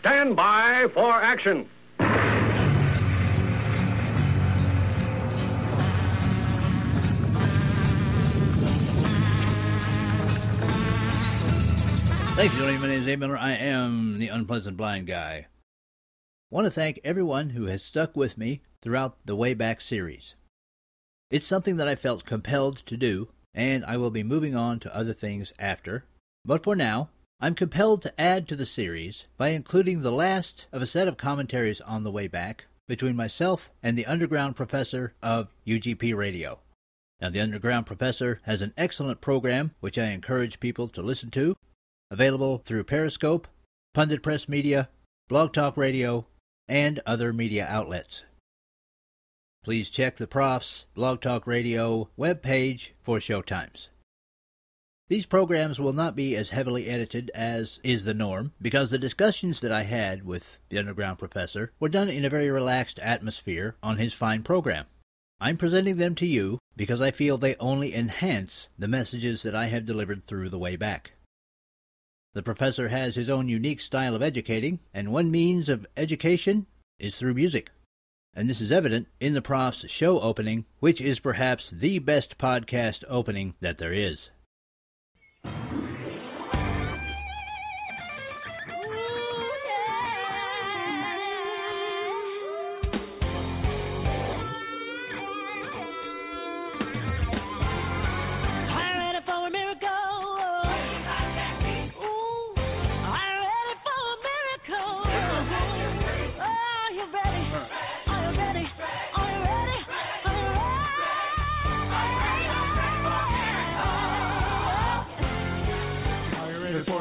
Stand by for action. Thanks for joining me. My name is Abe Miller. I am the Unpleasant Blind Guy. I want to thank everyone who has stuck with me throughout the Way Back series. It's something that I felt compelled to do, and I will be moving on to other things after. But for now, I'm compelled to add to the series by including the last of a set of commentaries on the Way Back between myself and the Underground Professor of UGP Radio. Now, the Underground Professor has an excellent program which I encourage people to listen to, available through Periscope, Pundit Press Media, Blog Talk Radio, and other media outlets. Please check the Prof's Blog Talk Radio webpage for showtimes. These programs will not be as heavily edited as is the norm, because the discussions that I had with the Underground Professor were done in a very relaxed atmosphere on his fine program. I'm presenting them to you because I feel they only enhance the messages that I have delivered through the Way Back. The professor has his own unique style of educating, and one means of education is through music. And this is evident in the Prof's show opening, which is perhaps the best podcast opening that there is.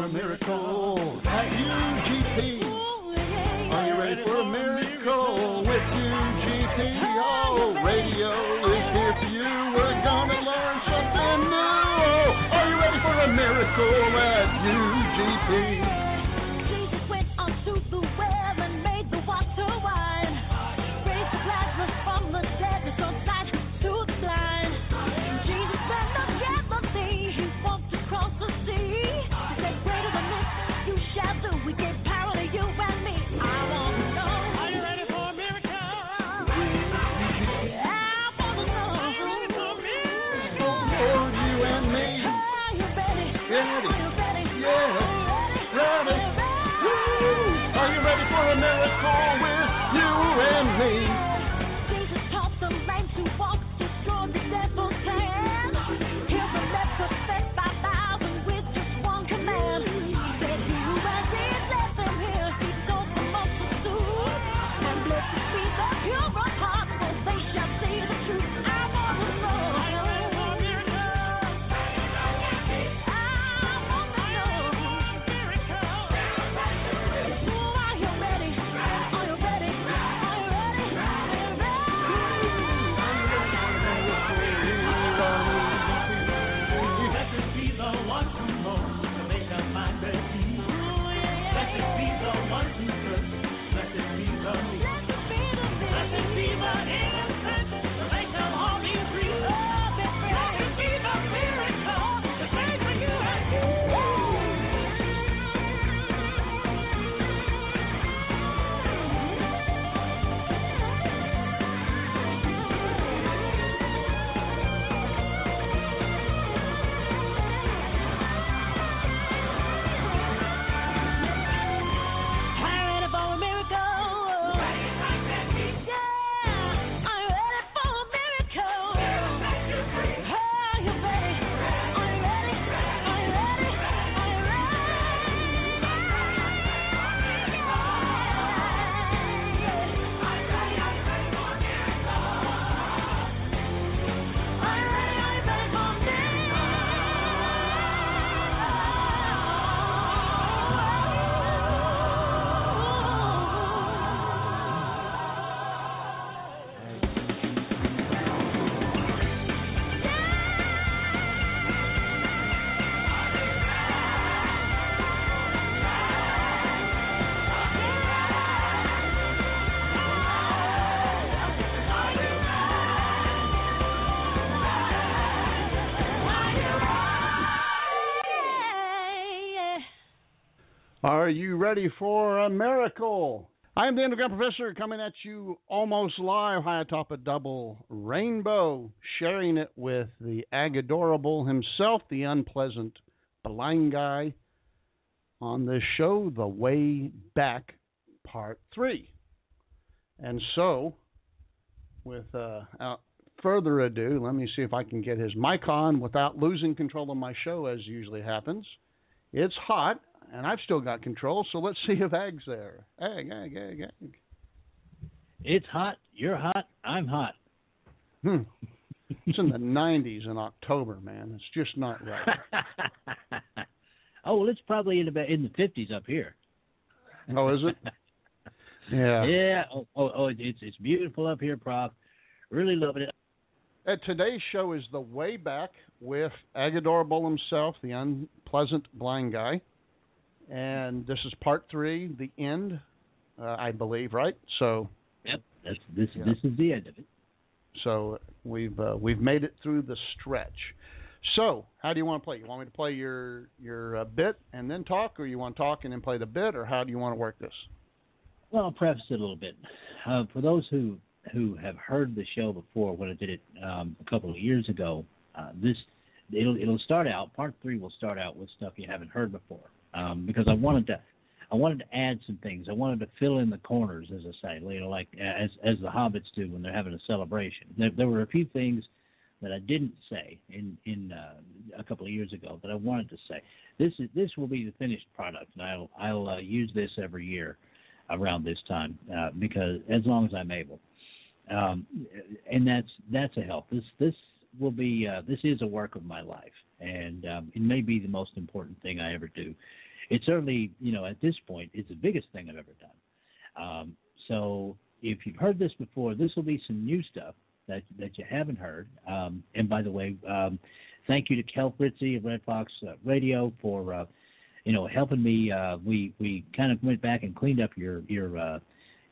Miracle at UGP. Are you ready for a miracle with UGP? Oh, radio is here for you. We're gonna learn something new. Are you ready for a miracle at UGP? Jesus went onto the well and made the water wine. Raised the Lazarus from the dead, and so sight to the blind. Jesus said, "Look at the sea." He walked across the sea. We give power to you and me. I want to know. Are you ready for a miracle? I want to know. Are you ready for a miracle? For you and me. Are you ready? Ready. Are you ready? Yeah. Ready. Are you ready for a miracle with you and me? Jesus taught the lame to walk, destroyed the devil's plan. Healed the leper, fed 5,000 with just one command. He said, "You are here, let them hear." He told the multitude, and blessed be the pure of heart, for they shall see the truth. I want to know. Are you ready for a miracle? I want to know. Miracle. Are you ready? Are you ready? Are you ready? Are you ready for a miracle? I am the Underground Professor coming at you almost live high atop a double rainbow, sharing it with the Agadorable himself, the unpleasant blind guy, on this show, The Way Back Part 3. And so, without further ado, let me see if I can get his mic on without losing control of my show, as usually happens. It's hot, and I've still got control, so let's see if Ag's there. Ag. It's hot, you're hot, I'm hot. It's in the 90s in October, man. It's just not right. Oh, well, it's probably in the 50s up here. Oh, is it? Yeah. Yeah. It's beautiful up here, Prof. Really loving it. Today's show is The Way Back with Agadorable himself, the unpleasant blind guy. And this is part 3, the end, I believe, right? So. Yep. This is the end of it. So we've made it through the stretch. So how do you want to play? You want me to play your bit and then talk, or you want to talk and then play the bit, or how do you want to work this? Well, I'll preface it a little bit. For those who have heard the show before, when I did it a couple of years ago, it'll start out. Part 3 will start out with stuff you haven't heard before, because I wanted to add some things. I wanted to fill in the corners, as I say, like as the hobbits do when they're having a celebration. There were a few things that I didn't say in a couple of years ago that I wanted to say. This will be the finished product, and I'll use this every year around this time because as long as I'm able, and that's a help. This will be this is a work of my life, and it may be the most important thing I ever do. It certainly, at this point, it's the biggest thing I've ever done. So if you've heard this before, this will be some new stuff that you haven't heard. And by the way, thank you to Kel Fritzy of Red Fox Radio for helping me. We kind of went back and cleaned up your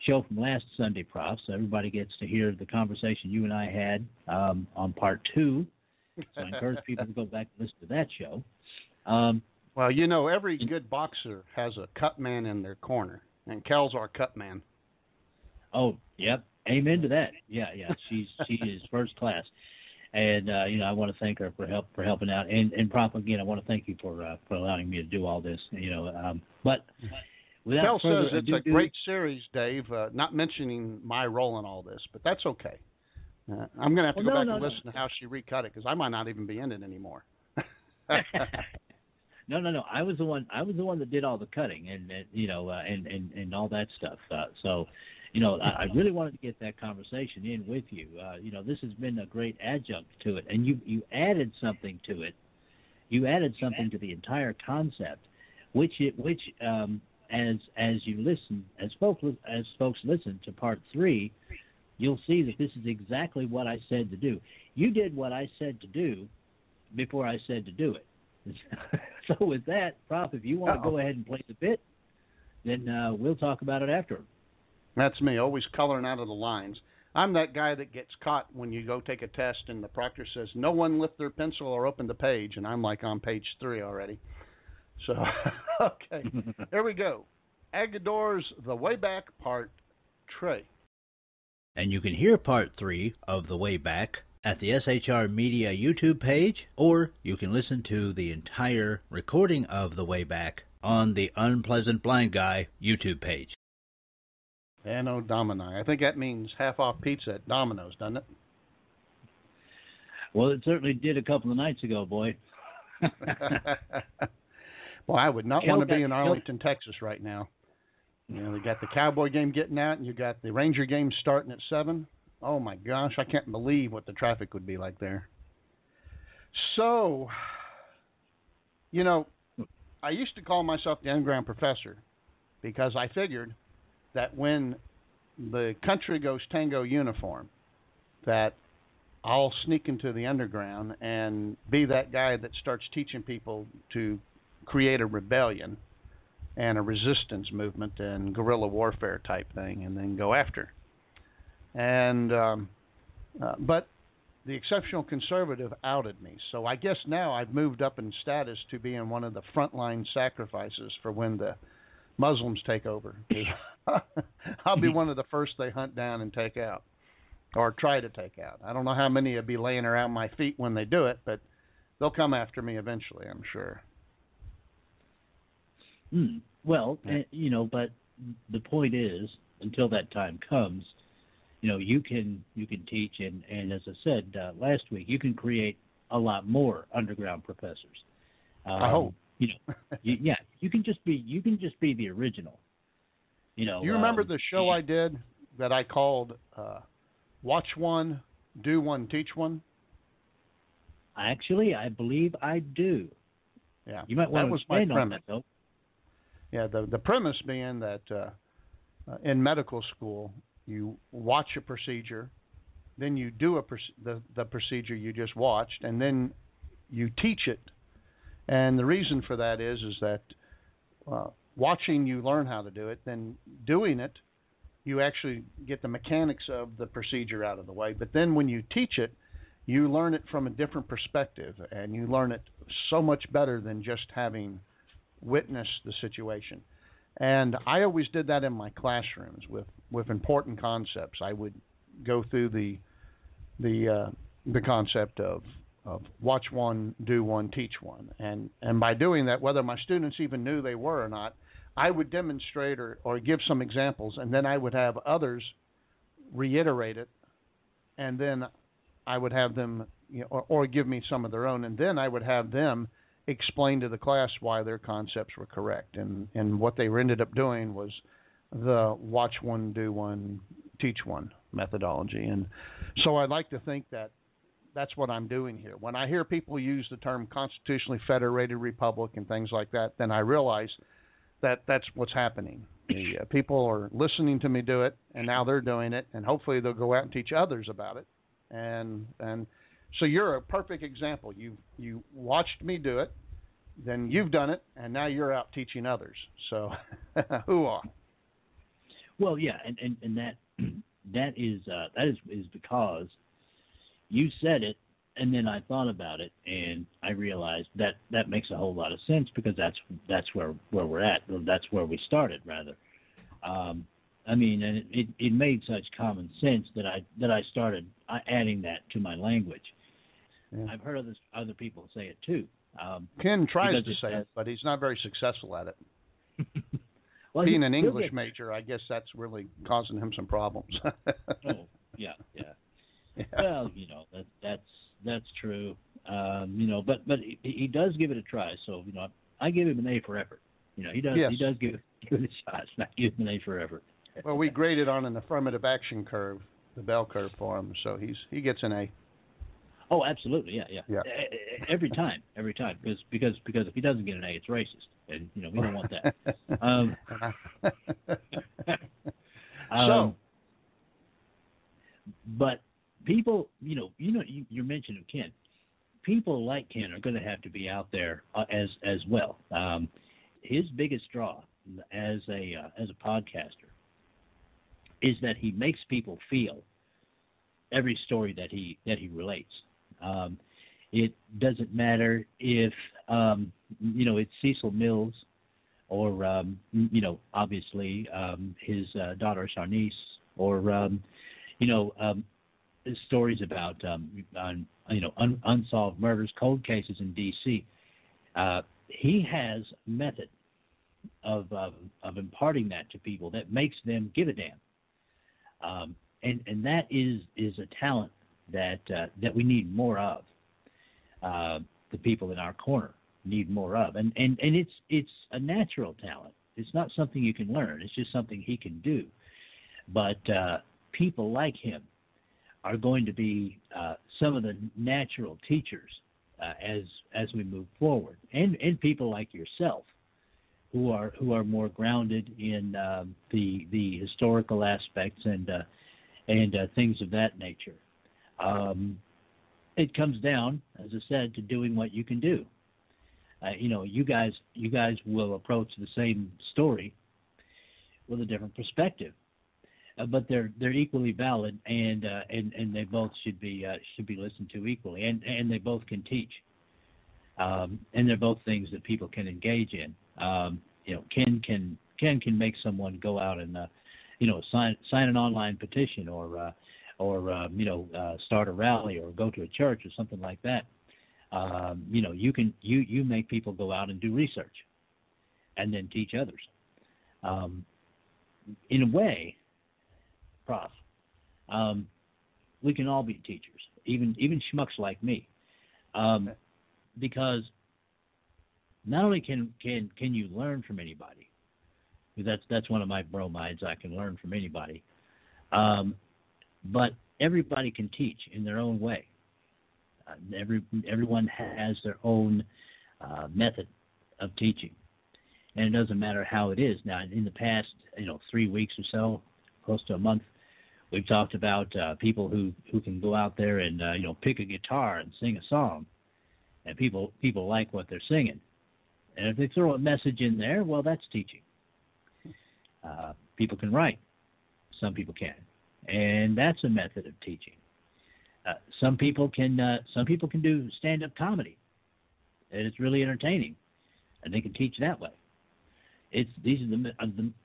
show from last Sunday, Prof. So everybody gets to hear the conversation you and I had on part 2. So I encourage people to go back and listen to that show. Well, every good boxer has a cut man in their corner, and Kel's our cut man. Oh, yep. Amen to that. Yeah. She is first class, and I want to thank her for helping out. And Prof, again, I want to thank you for allowing me to do all this. But without Kel further says ado, it's a great series, Dave. Not mentioning my role in all this, but that's okay. I'm going to have to go back and listen to how she recut it, because I might not even be in it anymore. No. I was the one that did all the cutting and all that stuff. So, I really wanted to get that conversation in with you. This has been a great adjunct to it, and you added something to it. You added something to the entire concept, which as you listen, as folks listen to part 3, you'll see that this is exactly what I said to do. You did what I said to do before I said to do it. So with that, Prof, if you want to go ahead and play the bit, then we'll talk about it after. That's me, always coloring out of the lines. I'm that guy that gets caught when you go take a test and the proctor says, no one lift their pencil or open the page, and I'm like on page 3 already. So, okay, here we go. Agador's The Way Back Part 3. And you can hear part 3 of The Way Back at the SHR Media YouTube page, or you can listen to the entire recording of The Way Back on the Unpleasant Blind Guy YouTube page. Anno Domini. I think that means half off pizza at Domino's, doesn't it? Well, it certainly did a couple of nights ago, boy. Well, I would not want to be in Arlington, Texas right now. We got the Cowboy game getting out, and you got the Ranger game starting at 7. Oh, my gosh, I can't believe what the traffic would be like there. So, I used to call myself the Underground Professor because I figured that when the country goes tango uniform, that I'll sneak into the underground and be that guy that starts teaching people to create a rebellion and a resistance movement and guerrilla warfare type thing, and then go after. And but the exceptional conservative outed me, so I guess now I've moved up in status to being one of the frontline sacrifices for when the Muslims take over. I'll be one of the first they hunt down and take out, or try to take out. I don't know how many will be laying around my feet when they do it, but they'll come after me eventually, I'm sure. Well, but the point is, until that time comes, you can teach, and as I said last week, you can create a lot more underground professors. I hope. You can just be the original. Do you remember the show I did that I called Watch One, Do One, Teach One? Actually, I believe I do. Yeah, you might want to expand on that, though. Yeah, the premise being that in medical school, you watch a procedure, then you do the procedure you just watched, and then you teach it. And the reason for that is that watching you learn how to do it, then doing it, you actually get the mechanics of the procedure out of the way. But then when you teach it, you learn it from a different perspective, and you learn it so much better than just having witnessed the situation. And I always did that in my classrooms with important concepts. I would go through the concept of watch one, do one, teach one. And by doing that, whether my students even knew they were or not, I would demonstrate or give some examples, and then I would have others reiterate it, and then I would have them, or give me some of their own, and then I would have them explain to the class why their concepts were correct. And what they ended up doing was the watch one, do one, teach one methodology. And so I like to think that that's what I'm doing here. When I hear people use the term constitutionally federated republic and things like that, then I realize that that's what's happening. The people are listening to me do it, and now they're doing it, and hopefully they'll go out and teach others about it. And so you're a perfect example. You watched me do it, then you've done it, and now you're out teaching others. So, hoo-ah. Well, yeah, and that is because you said it, and then I thought about it, and I realized that makes a whole lot of sense, because that's where we're at. Or that's where we started, rather. And it made such common sense that I started adding that to my language. Yeah. I've heard other people say it too. Ken tries to say it, but he's not very successful at it. Well, being an English major, I guess that's really causing him some problems. Oh, yeah. Well, that's true. But he does give it a try. So I give him an A for effort. He does. Yes. He does give it a shot. I give him an A for effort. Well, we graded on an affirmative action curve, the bell curve for him, so he gets an A. Oh, absolutely, yeah. Every time, because if he doesn't get an A, it's racist, and we don't want that. But people, you're mentioning Ken. People like Ken are going to have to be out there as well. His biggest draw as a podcaster is that he makes people feel every story that he relates. It doesn't matter if it's Cecil Mills or obviously his daughter Sharnice, or stories about unsolved murders, cold cases in D.C. He has a method of imparting that to people that makes them give a damn, and that is a talent that we need more of. The people in our corner need more of, and it's a natural talent. It's not something you can learn. It's just something he can do. But people like him are going to be some of the natural teachers as we move forward, and people like yourself who are more grounded in the historical aspects and things of that nature. It comes down, as I said, to doing what you can do. You guys will approach the same story with a different perspective, but they're equally valid, and they both should be listened to equally, and they both can teach, and they're both things that people can engage in. Ken can make someone go out and sign an online petition or start a rally or go to a church or something like that. You make people go out and do research and then teach others. In a way, Prof, we can all be teachers, even schmucks like me, because not only can you learn from anybody, that's one of my bromides, I can learn from anybody, but everybody can teach in their own way. Everyone has their own method of teaching, and it doesn't matter how it is. Now, in the past, 3 weeks or so, close to a month, we've talked about people who can go out there and pick a guitar and sing a song, and people like what they're singing. And if they throw a message in there, well, that's teaching. People can write, some people can, and that's a method of teaching. Some people can do stand-up comedy, and it's really entertaining, and they can teach that way. These are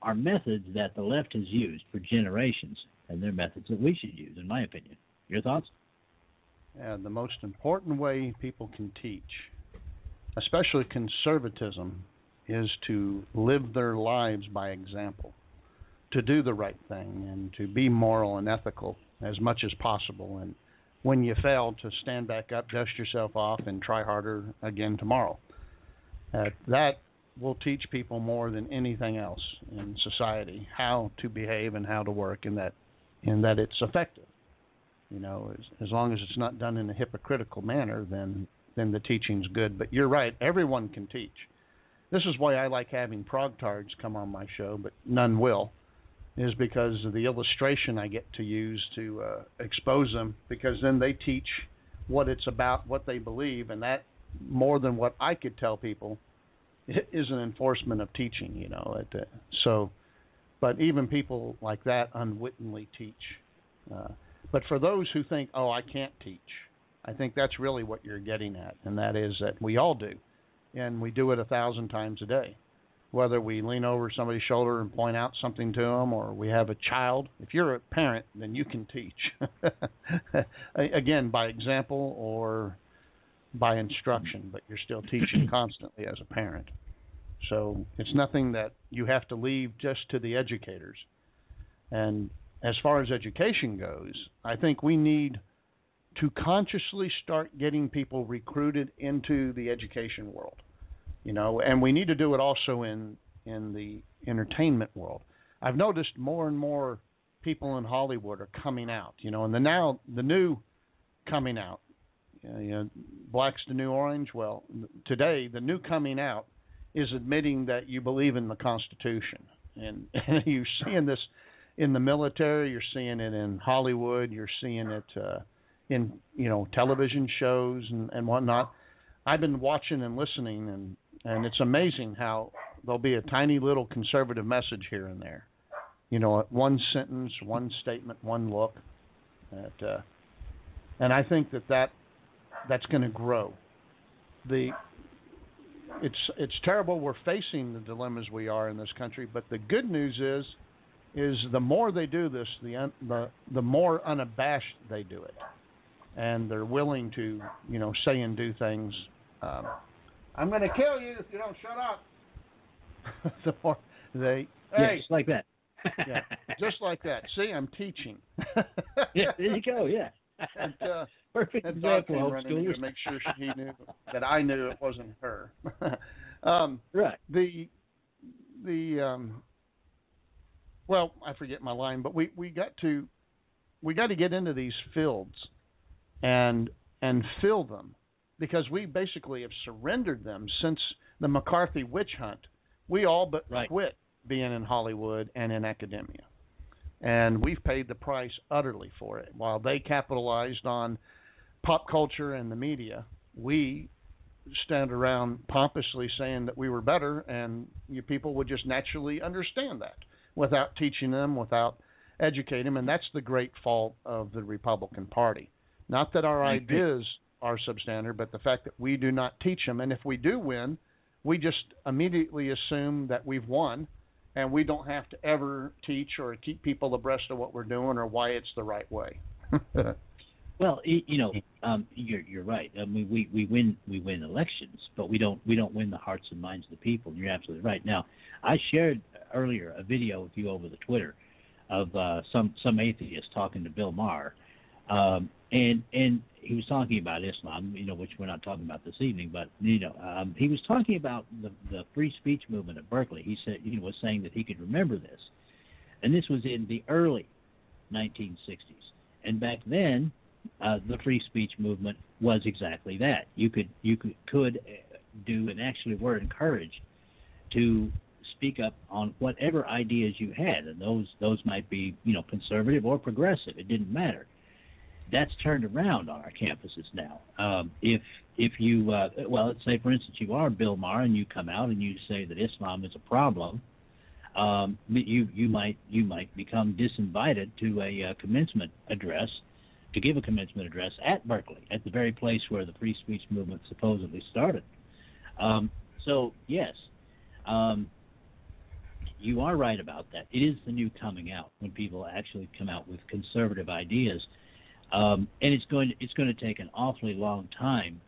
our methods that the left has used for generations, and they're methods that we should use, in my opinion. Your thoughts? Yeah, the most important way people can teach, especially conservatism, is to live their lives by example, to do the right thing, and to be moral and ethical as much as possible. And when you fail, to stand back up, dust yourself off, and try harder again tomorrow. That will teach people more than anything else in society how to behave and how to work, and that it's effective. As long as it's not done in a hypocritical manner, then the teaching's good. But you're right, everyone can teach. This is why I like having progtards come on my show, but none will, is because of the illustration I get to use to expose them, because then they teach what it's about, what they believe, and that, more than what I could tell people, is an enforcement of teaching, but even people like that unwittingly teach. But for those who think, I can't teach, I think that's really what you're getting at, and that is that we all do, and we do it 1,000 times a day. Whether we lean over somebody's shoulder and point out something to them, or we have a child. If you're a parent, then you can teach. Again, by example or by instruction, but you're still teaching constantly as a parent. So it's nothing that you have to leave just to the educators. And as far as education goes, I think we need to consciously start getting people recruited into the education world. And we need to do it also in the entertainment world. I've noticed more and more people in Hollywood are coming out, and the new coming out, black's the new orange. Well, today the new coming out is admitting that you believe in the Constitution, and you're seeing this in the military, you're seeing it in Hollywood, you're seeing it in television shows and whatnot. I've been watching and listening, and it's amazing how there'll be a tiny little conservative message here and there. One sentence, one statement, one look. And I think that's going to grow. It's terrible we're facing the dilemmas we are in this country, but the good news is the more they do this, the more unabashed they do it. And they're willing to, say and do things. I'm going to kill you if you don't shut up. The more they... Hey, just like that. Yeah, just like that. See, I'm teaching. Yeah, there you go, yeah. And, perfect and example. to make sure she knew that I knew it wasn't her. Right. Well, I forget my line, but we got to get into these fields and fill them, because we basically have surrendered them since the McCarthy witch hunt. We all but quit being in Hollywood and in academia. And we've paid the price utterly for it. While they capitalized on pop culture and the media, we stand around pompously saying that we were better, and you people would just naturally understand that without teaching them, without educating them. And that's the great fault of the Republican Party. Not that our ideas are substandard, but the fact that we do not teach them. And if we do win, we just immediately assume that we've won, and we don't have to ever teach or keep people abreast of what we're doing or why it's the right way. Well, you're right. I mean, we win elections, but we don't win the hearts and minds of the people. You're absolutely right. Now, I shared earlier a video with you over the Twitter of some atheist talking to Bill Maher, and he was talking about Islam, which we're not talking about this evening, but he was talking about the free speech movement at Berkeley. He said was saying that he could remember this, and this was in the early 1960s, and back then. The free speech movement was exactly that. You could do and actually were encouraged to speak up on whatever ideas you had, and those might be conservative or progressive. It didn't matter. That's turned around on our campuses now. If you let's say for instance you are Bill Maher and you come out and you say that Islam is a problem, you might become disinvited to a commencement address. To give a commencement address at Berkeley, at the very place where the free speech movement supposedly started. So, yes, you are right about that. It is the new coming out when people actually come out with conservative ideas, and it's going to take an awfully long time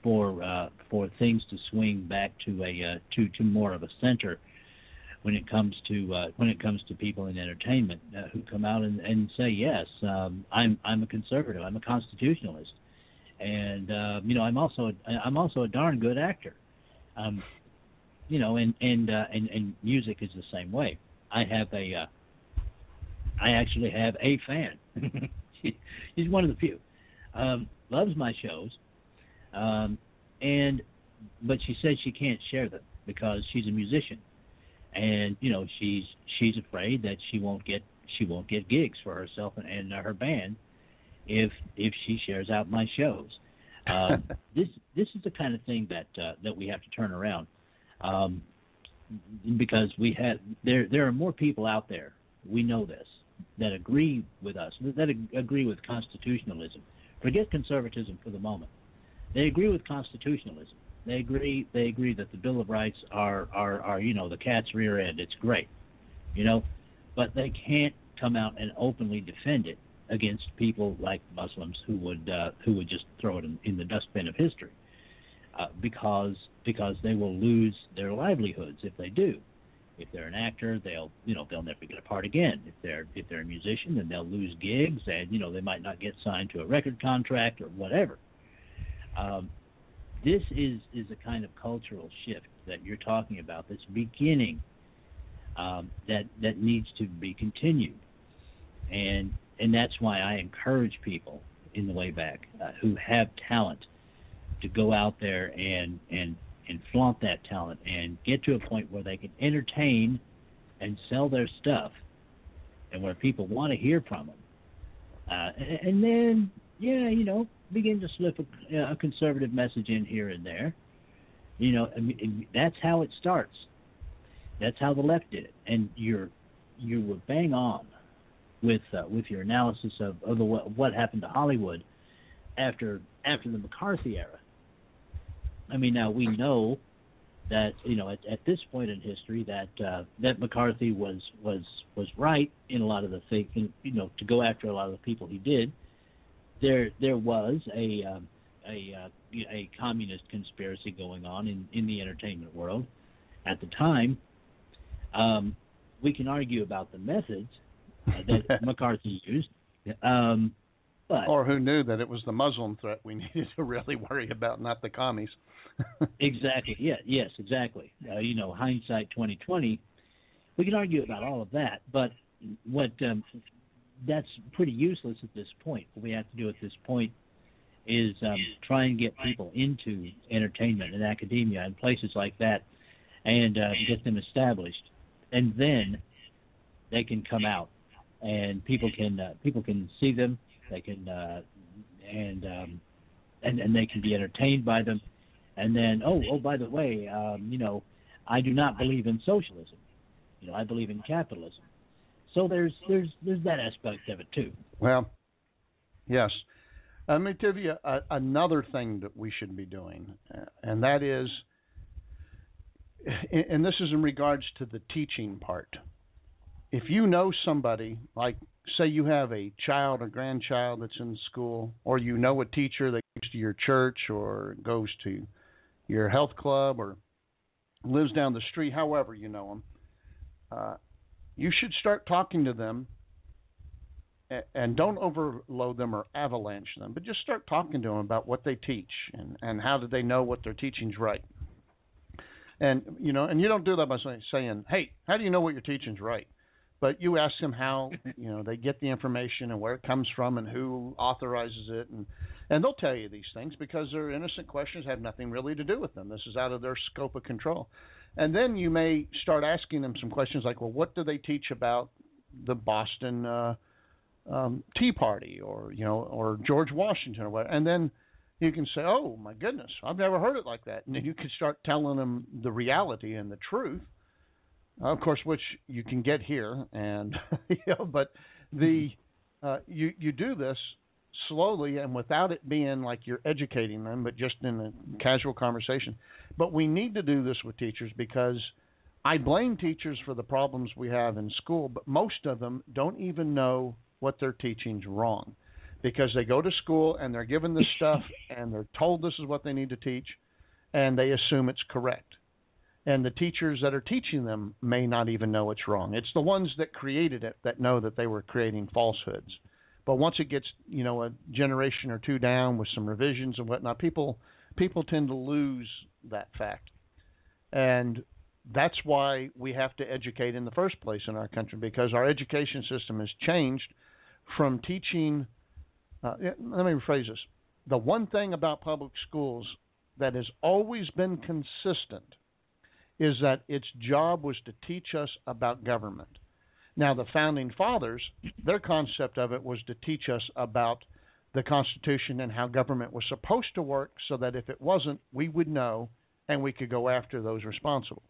for things to swing back to more of a center when it comes to people in entertainment who come out and say, yes, I'm a conservative, I'm a constitutionalist, and I'm also a darn good actor, and music is the same way. I actually have a fan. She's one of the few. Loves my shows, but she says she can't share them because she's a musician. And she's afraid that she won't get gigs for herself and her band if she shares out my shows. This is the kind of thing that we have to turn around, because there are more people out there, we know this, that agree with us, that agree with constitutionalism. Forget conservatism for the moment. They agree with constitutionalism. They agree that the Bill of Rights are the cat's rear end. It's great, but they can't come out and openly defend it against people like Muslims who would just throw it in the dustbin of history, because they will lose their livelihoods if they do. If they're an actor, they'll never get a part again. If they're a musician, then they'll lose gigs, and they might not get signed to a record contract or whatever. This is a kind of cultural shift that you're talking about that's beginning, that needs to be continued, and that's why I encourage people in the Way Back who have talent to go out there and flaunt that talent and get to a point where they can entertain and sell their stuff, and where people want to hear from them, and then begin to slip a conservative message in here and there. That's how it starts. That's how the left did it. And you were bang on with your analysis of what happened to Hollywood after the McCarthy era. I mean, now we know that at this point in history that McCarthy was right in a lot of the things, to go after a lot of the people he did. There was a communist conspiracy going on in the entertainment world at the time. We can argue about the methods that McCarthy used, but or who knew that it was the Muslim threat we needed to really worry about, not the commies. Exactly. Yeah. Yes. Exactly. Hindsight 2020. We can argue about all of that, but that's pretty useless at this point. What we have to do at this point is try and get people into entertainment and academia and places like that, and get them established, and then they can come out, and people can see them. They can and they can be entertained by them, and then by the way, I do not believe in socialism. I believe in capitalism. So there's that aspect of it too. Well, yes. Let me tell you another thing that we should be doing, and that is and this is in regards to the teaching part. If you know somebody, like say you have a child or grandchild that's in school, or you know a teacher that goes to your church or goes to your health club or lives down the street, however you know them, you should start talking to them, and don't overload them or avalanche them, but just start talking to them about what they teach and how do they know what they're teaching's right. And you don't do that by saying, "Hey, how do you know what your teaching's right?" But you ask them how they get the information and where it comes from and who authorizes it, and they'll tell you these things because their innocent questions have nothing really to do with them. This is out of their scope of control. And then you may start asking them some questions like, "Well, what do they teach about the Boston Tea Party or George Washington or whatever?" And then you can say, "Oh my goodness, I've never heard it like that." And then you can start telling them the reality and the truth, of course, which you can get here. And but you do this slowly and without it being like you're educating them, but just in a casual conversation. But we need to do this with teachers because I blame teachers for the problems we have in school, but most of them don't even know what they're teaching's wrong, because they go to school and they're given this stuff and they're told this is what they need to teach, and they assume it's correct. And the teachers that are teaching them may not even know it's wrong. It's the ones that created it that know that they were creating falsehoods. But once it gets, a generation or two down with some revisions and whatnot, people tend to lose that fact. And that's why we have to educate in the first place in our country, because our education system has changed from teaching. Let me rephrase this. The one thing about public schools that has always been consistent is that its job was to teach us about government. Now, the Founding Fathers, their concept of it was to teach us about the Constitution and how government was supposed to work, so that if it wasn't, we would know and we could go after those responsible.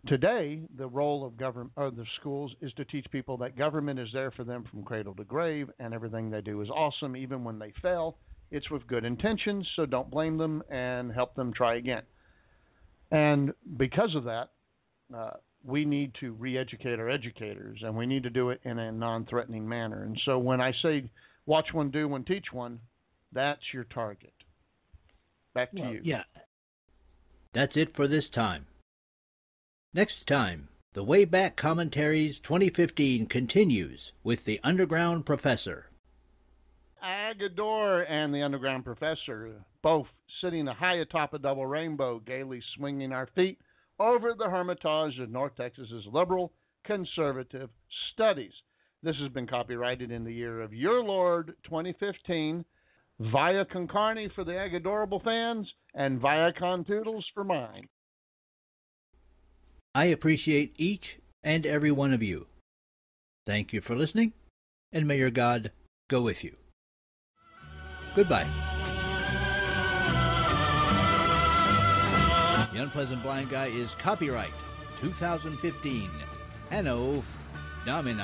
Today, the role of government or the schools is to teach people that government is there for them from cradle to grave, and everything they do is awesome. Even when they fail, it's with good intentions, so don't blame them and help them try again. And because of that, we need to re-educate our educators, and we need to do it in a non-threatening manner. And so when I say watch one, do one, teach one, that's your target. Back to you. Yeah. That's it for this time. Next time, the Way Back Commentaries 2015 continues with the Underground Professor. Agador and the Underground Professor, both sitting high atop a double rainbow, gaily swinging our feet over the Hermitage of North Texas's liberal conservative studies. This has been copyrighted in the year of your Lord 2015, via con carne for the Agadorable fans and via con toodles for mine. I appreciate each and every one of you. Thank you for listening, and may your God go with you. Goodbye. The Unpleasant Blind Guy is copyright 2015, Anno Domini.